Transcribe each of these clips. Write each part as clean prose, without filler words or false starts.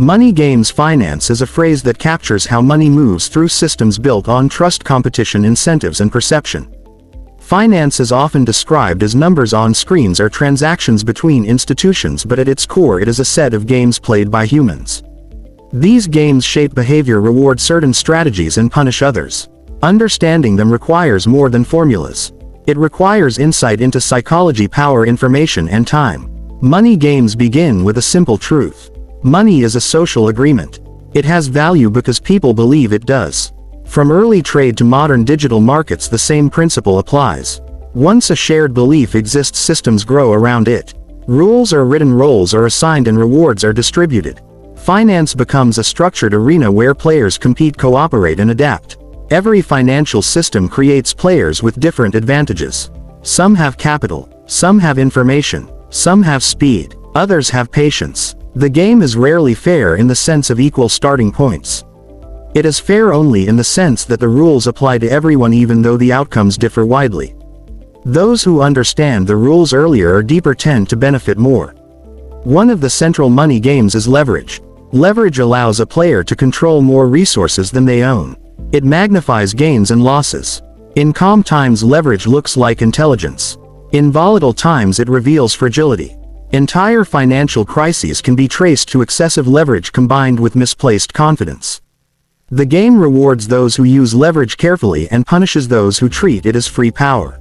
Money games finance is a phrase that captures how money moves through systems built on trust, competition, incentives, and perception. Finance is often described as numbers on screens or transactions between institutions, but at its core it is a set of games played by humans. These games shape behavior, reward certain strategies, and punish others. Understanding them requires more than formulas. It requires insight into psychology, power, information, and time. Money games begin with a simple truth. Money is a social agreement. It has value because people believe it does. From early trade to modern digital markets, the same principle applies. Once a shared belief exists, systems grow around it. Rules are written, roles are assigned, and rewards are distributed. Finance becomes a structured arena where players compete, cooperate, and adapt. Every financial system creates players with different advantages. Some have capital, some have information, some have speed, others have patience. The game is rarely fair in the sense of equal starting points. It is fair only in the sense that the rules apply to everyone, even though the outcomes differ widely. Those who understand the rules earlier or deeper tend to benefit more. One of the central money games is leverage. Leverage allows a player to control more resources than they own. It magnifies gains and losses. In calm times, leverage looks like intelligence. In volatile times, it reveals fragility. Entire financial crises can be traced to excessive leverage combined with misplaced confidence. The game rewards those who use leverage carefully and punishes those who treat it as free power.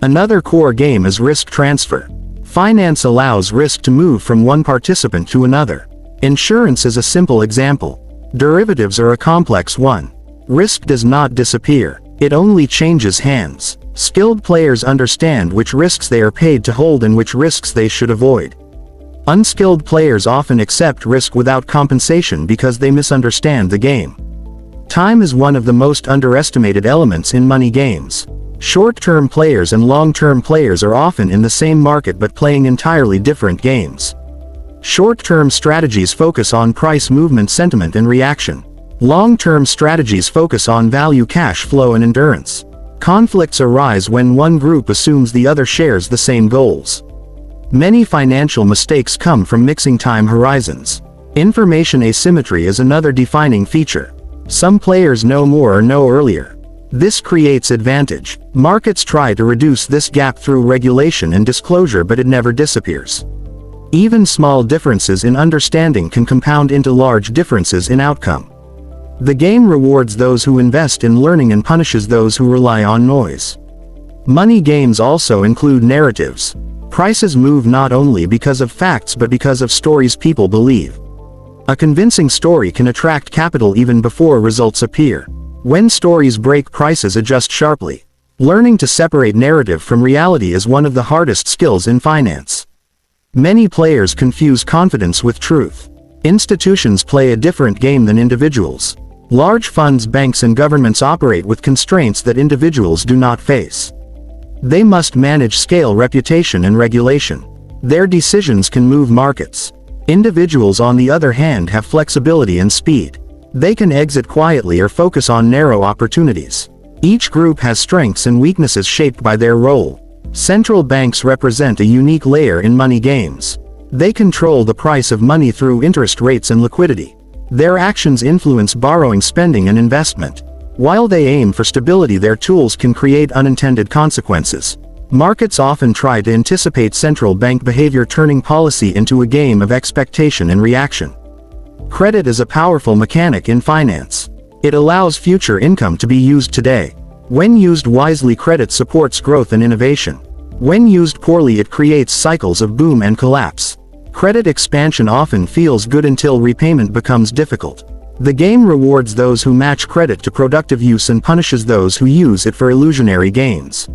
Another core game is risk transfer. Finance allows risk to move from one participant to another. Insurance is a simple example. Derivatives are a complex one. Risk does not disappear. It only changes hands. Skilled players understand which risks they are paid to hold and which risks they should avoid. Unskilled players often accept risk without compensation because they misunderstand the game. Time is one of the most underestimated elements in money games. Short-term players and long-term players are often in the same market but playing entirely different games. Short-term strategies focus on price movement, sentiment, and reaction. Long-term strategies focus on value, cash flow, and endurance. Conflicts arise when one group assumes the other shares the same goals. Many financial mistakes come from mixing time horizons. Information asymmetry is another defining feature. Some players know more or know earlier. This creates advantage. Markets try to reduce this gap through regulation and disclosure, but it never disappears. Even small differences in understanding can compound into large differences in outcome. The game rewards those who invest in learning and punishes those who rely on noise. Money games also include narratives. Prices move not only because of facts but because of stories people believe. A convincing story can attract capital even before results appear. When stories break, prices adjust sharply. Learning to separate narrative from reality is one of the hardest skills in finance. Many players confuse confidence with truth. Institutions play a different game than individuals. Large funds, banks, and governments operate with constraints that individuals do not face. They must manage scale, reputation, and regulation. Their decisions can move markets. Individuals, on the other hand, have flexibility and speed. They can exit quietly or focus on narrow opportunities. Each group has strengths and weaknesses shaped by their role. Central banks represent a unique layer in money games. They control the price of money through interest rates and liquidity. Their actions influence borrowing, spending, and investment. While they aim for stability, their tools can create unintended consequences. Markets often try to anticipate central bank behavior, turning policy into a game of expectation and reaction. Credit is a powerful mechanic in finance. It allows future income to be used today. When used wisely, credit supports growth and innovation. When used poorly, it creates cycles of boom and collapse. Credit expansion often feels good until repayment becomes difficult. The game rewards those who match credit to productive use and punishes those who use it for illusionary gains.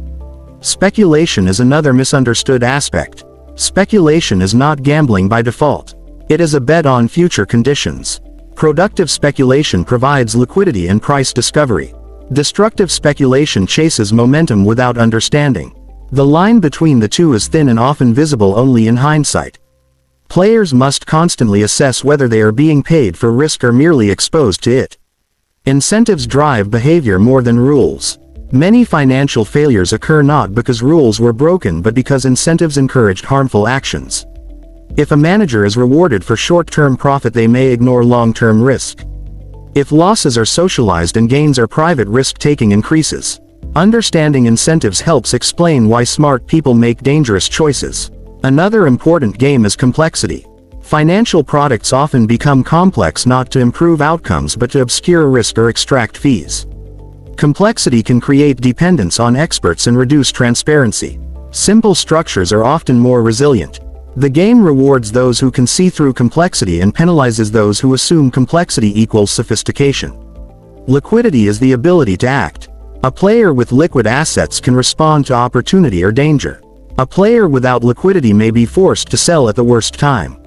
Speculation is another misunderstood aspect. Speculation is not gambling by default. It is a bet on future conditions. Productive speculation provides liquidity and price discovery. Destructive speculation chases momentum without understanding. The line between the two is thin and often visible only in hindsight. Players must constantly assess whether they are being paid for risk or merely exposed to it. Incentives drive behavior more than rules. Many financial failures occur not because rules were broken but because incentives encouraged harmful actions. If a manager is rewarded for short-term profit, they may ignore long-term risk. If losses are socialized and gains are private, risk-taking increases. Understanding incentives helps explain why smart people make dangerous choices. Another important game is complexity. Financial products often become complex not to improve outcomes but to obscure risk or extract fees. Complexity can create dependence on experts and reduce transparency. Simple structures are often more resilient. The game rewards those who can see through complexity and penalizes those who assume complexity equals sophistication. Liquidity is the ability to act. A player with liquid assets can respond to opportunity or danger. A player without liquidity may be forced to sell at the worst time.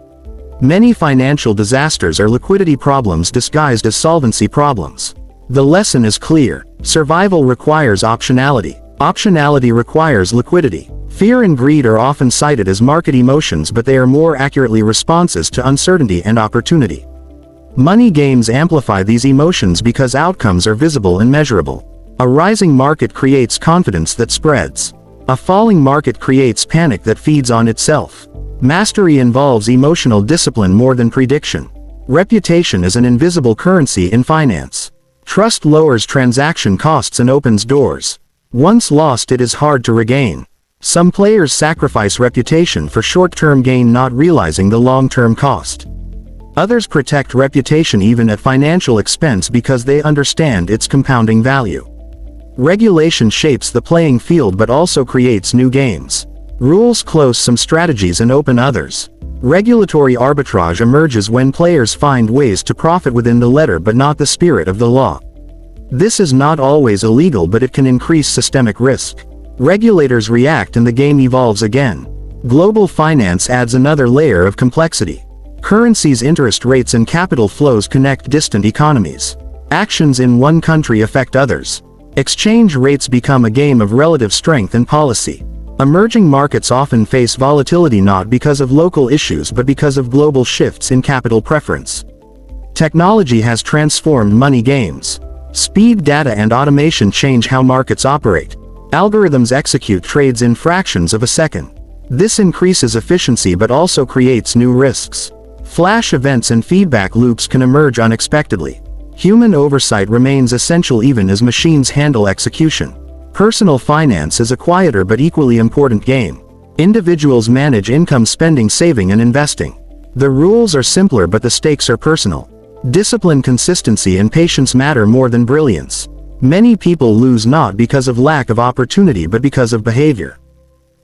Many financial disasters are liquidity problems disguised as solvency problems. The lesson is clear. Survival requires optionality. Optionality requires liquidity. Fear and greed are often cited as market emotions, but they are more accurately responses to uncertainty and opportunity. Money games amplify these emotions because outcomes are visible and measurable. A rising market creates confidence that spreads. A falling market creates panic that feeds on itself. Mastery involves emotional discipline more than prediction. Reputation is an invisible currency in finance. Trust lowers transaction costs and opens doors. Once lost, it is hard to regain. Some players sacrifice reputation for short-term gain, not realizing the long-term cost. Others protect reputation even at financial expense because they understand its compounding value. Regulation shapes the playing field but also creates new games. Rules close some strategies and open others. Regulatory arbitrage emerges when players find ways to profit within the letter but not the spirit of the law. This is not always illegal, but it can increase systemic risk. Regulators react and the game evolves again. Global finance adds another layer of complexity. Currencies, interest rates, and capital flows connect distant economies. Actions in one country affect others. Exchange rates become a game of relative strength and policy. Emerging markets often face volatility not because of local issues but because of global shifts in capital preference. Technology has transformed money games. Speed, data, and automation change how markets operate. Algorithms execute trades in fractions of a second. This increases efficiency but also creates new risks. Flash events and feedback loops can emerge unexpectedly. Human oversight remains essential even as machines handle execution. Personal finance is a quieter but equally important game. Individuals manage income, spending, saving, and investing. The rules are simpler but the stakes are personal. Discipline, consistency, and patience matter more than brilliance. Many people lose not because of lack of opportunity but because of behavior.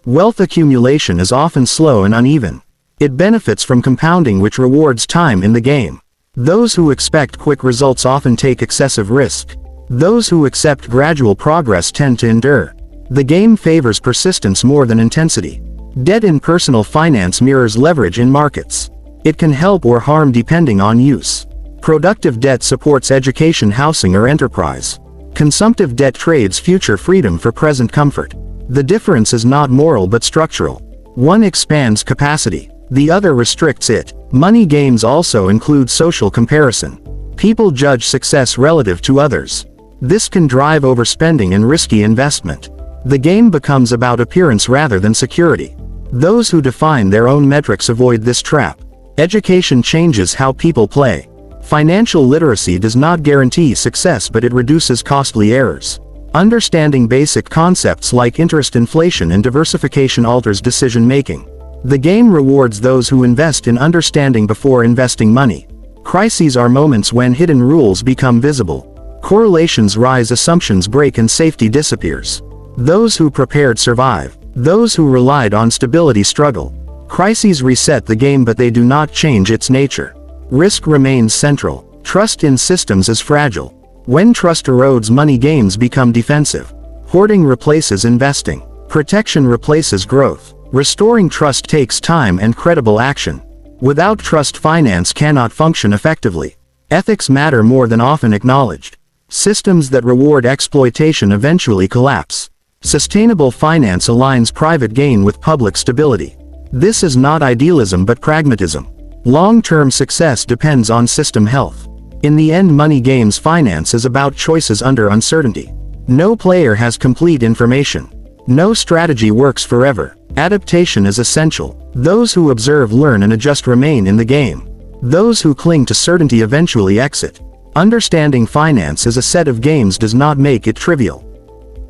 Wealth accumulation is often slow and uneven. It benefits from compounding, which rewards time in the game. Those who expect quick results often take excessive risk. Those who accept gradual progress tend to endure. The game favors persistence more than intensity. Debt in personal finance mirrors leverage in markets. It can help or harm depending on use. Productive debt supports education, housing, or enterprise. Consumptive debt trades future freedom for present comfort. The difference is not moral but structural. One expands capacity, the other restricts it. Money games also include social comparison. People judge success relative to others. This can drive overspending and risky investment. The game becomes about appearance rather than security. Those who define their own metrics avoid this trap. Education changes how people play. Financial literacy does not guarantee success, but it reduces costly errors. Understanding basic concepts like interest, inflation, and diversification alters decision-making. The game rewards those who invest in understanding before investing money. Crises are moments when hidden rules become visible. Correlations rise, assumptions break, and safety disappears. Those who prepared survive. Those who relied on stability struggle. Crises reset the game, but they do not change its nature. Risk remains central. Trust in systems is fragile. When trust erodes, money games become defensive. Hoarding replaces investing. Protection replaces growth. Restoring trust takes time and credible action. Without trust, finance cannot function effectively. Ethics matter more than often acknowledged. Systems that reward exploitation eventually collapse. Sustainable finance aligns private gain with public stability. This is not idealism but pragmatism. Long-term success depends on system health. In the end, money games finance is about choices under uncertainty. No player has complete information. No strategy works forever. Adaptation is essential. Those who observe learn and adjust remain in the game. Those who cling to certainty eventually exit. Understanding finance as a set of games does not make it trivial.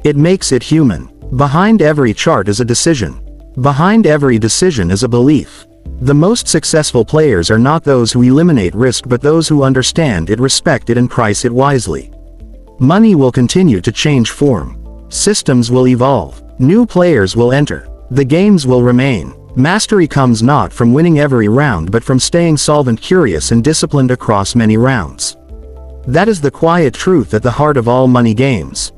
It makes it human. Behind every chart is a decision. Behind every decision is a belief. The most successful players are not those who eliminate risk but those who understand it, respect it, and price it wisely. Money will continue to change form. Systems will evolve. New players will enter. The games will remain. Mastery comes not from winning every round but from staying solvent, curious, and disciplined across many rounds. That is the quiet truth at the heart of all money games.